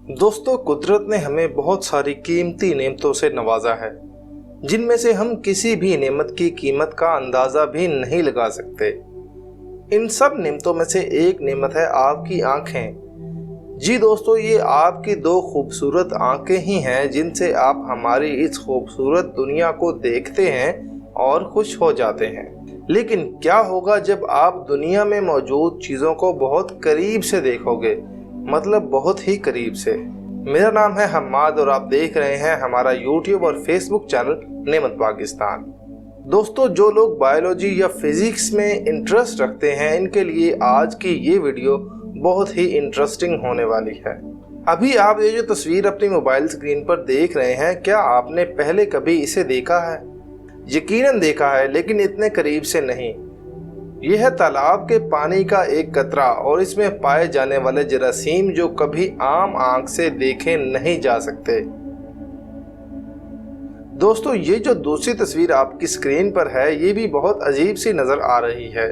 दोस्तों, कुदरत ने हमें बहुत सारी कीमती नेमतों से नवाजा है, जिनमें से हम किसी भी नेमत की कीमत का अंदाज़ा भी नहीं लगा सकते। इन सब नेमतों में से एक नेमत है आपकी आंखें। जी दोस्तों, ये आपकी दो खूबसूरत आंखें ही हैं जिनसे आप हमारी इस खूबसूरत दुनिया को देखते हैं और खुश हो जाते हैं। लेकिन क्या होगा जब आप दुनिया में मौजूद चीज़ों को बहुत करीब से देखोगे, मतलब बहुत ही करीब से। मेरा नाम है हम्माद और आप देख रहे हैं हमारा YouTube और Facebook चैनल नेमत पाकिस्तान। दोस्तों, जो लोग बायोलॉजी या फिजिक्स में इंटरेस्ट रखते हैं, इनके लिए आज की ये वीडियो बहुत ही इंटरेस्टिंग होने वाली है। अभी आप ये जो तस्वीर अपनी मोबाइल स्क्रीन पर देख रहे हैं, क्या आपने पहले कभी इसे देखा है? यकीनन देखा है, लेकिन इतने करीब से नहीं। यह है तालाब के पानी का एक कतरा और इसमें पाए जाने वाले जरासीम जो कभी आम आंख से देखे नहीं जा सकते। दोस्तों, ये जो दूसरी तस्वीर आपकी स्क्रीन पर है, ये भी बहुत अजीब सी नजर आ रही है,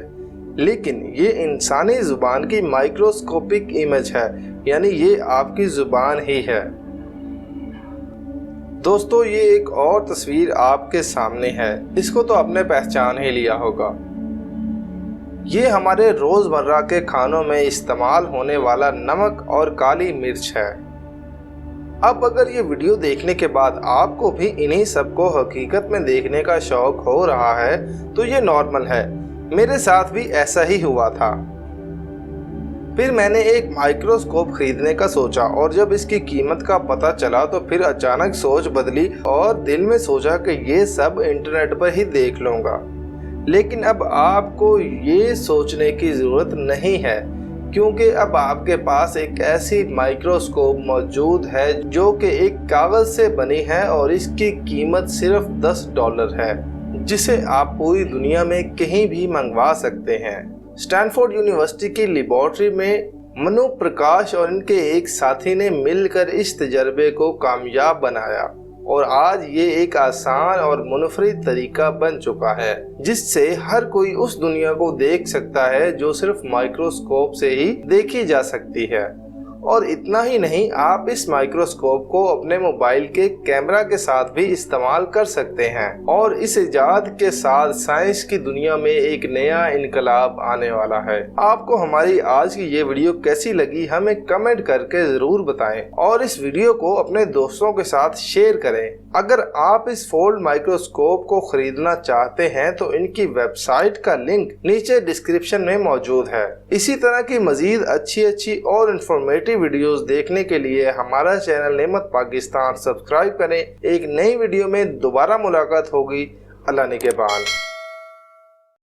लेकिन ये इंसानी जुबान की माइक्रोस्कोपिक इमेज है, यानी ये आपकी जुबान ही है। दोस्तों, ये एक और तस्वीर आपके सामने है, इसको तो आपने पहचान ही लिया होगा। ये हमारे रोज़मर्रा के खानों में इस्तेमाल होने वाला नमक और काली मिर्च है। अब अगर ये वीडियो देखने के बाद आपको भी इन्हीं सबको हकीकत में देखने का शौक हो रहा है, तो ये नॉर्मल है। मेरे साथ भी ऐसा ही हुआ था। फिर मैंने एक माइक्रोस्कोप खरीदने का सोचा और जब इसकी कीमत का पता चला तो फिर अचानक सोच बदली और दिल में सोचा कि ये सब इंटरनेट पर ही देख लूँगा। लेकिन अब आपको ये सोचने की ज़रूरत नहीं है, क्योंकि अब आपके पास एक ऐसी माइक्रोस्कोप मौजूद है जो कि एक कागज़ से बनी है और इसकी कीमत सिर्फ $10 है, जिसे आप पूरी दुनिया में कहीं भी मंगवा सकते हैं। स्टैनफोर्ड यूनिवर्सिटी की लेबॉर्ट्री में मनु प्रकाश और इनके एक साथी ने मिलकर इस तजर्बे को कामयाब बनाया और आज ये एक आसान और मुनफरिद तरीका बन चुका है, जिससे हर कोई उस दुनिया को देख सकता है जो सिर्फ माइक्रोस्कोप से ही देखी जा सकती है। और इतना ही नहीं, आप इस माइक्रोस्कोप को अपने मोबाइल के कैमरा के साथ भी इस्तेमाल कर सकते हैं और इस इजाद के साथ साइंस की दुनिया में एक नया इनकलाब आने वाला है। आपको हमारी आज की ये वीडियो कैसी लगी, हमें कमेंट करके जरूर बताएं और इस वीडियो को अपने दोस्तों के साथ शेयर करें। अगर आप इस फोल्ड माइक्रोस्कोप को खरीदना चाहते हैं तो इनकी वेबसाइट का लिंक नीचे डिस्क्रिप्शन में मौजूद है। इसी तरह की मजीद अच्छी और इंफॉर्मेटिव वीडियोस देखने के लिए हमारा चैनल नेमत पाकिस्तान सब्सक्राइब करें। एक नई वीडियो में दोबारा मुलाकात होगी। अल्लाह निगहबान।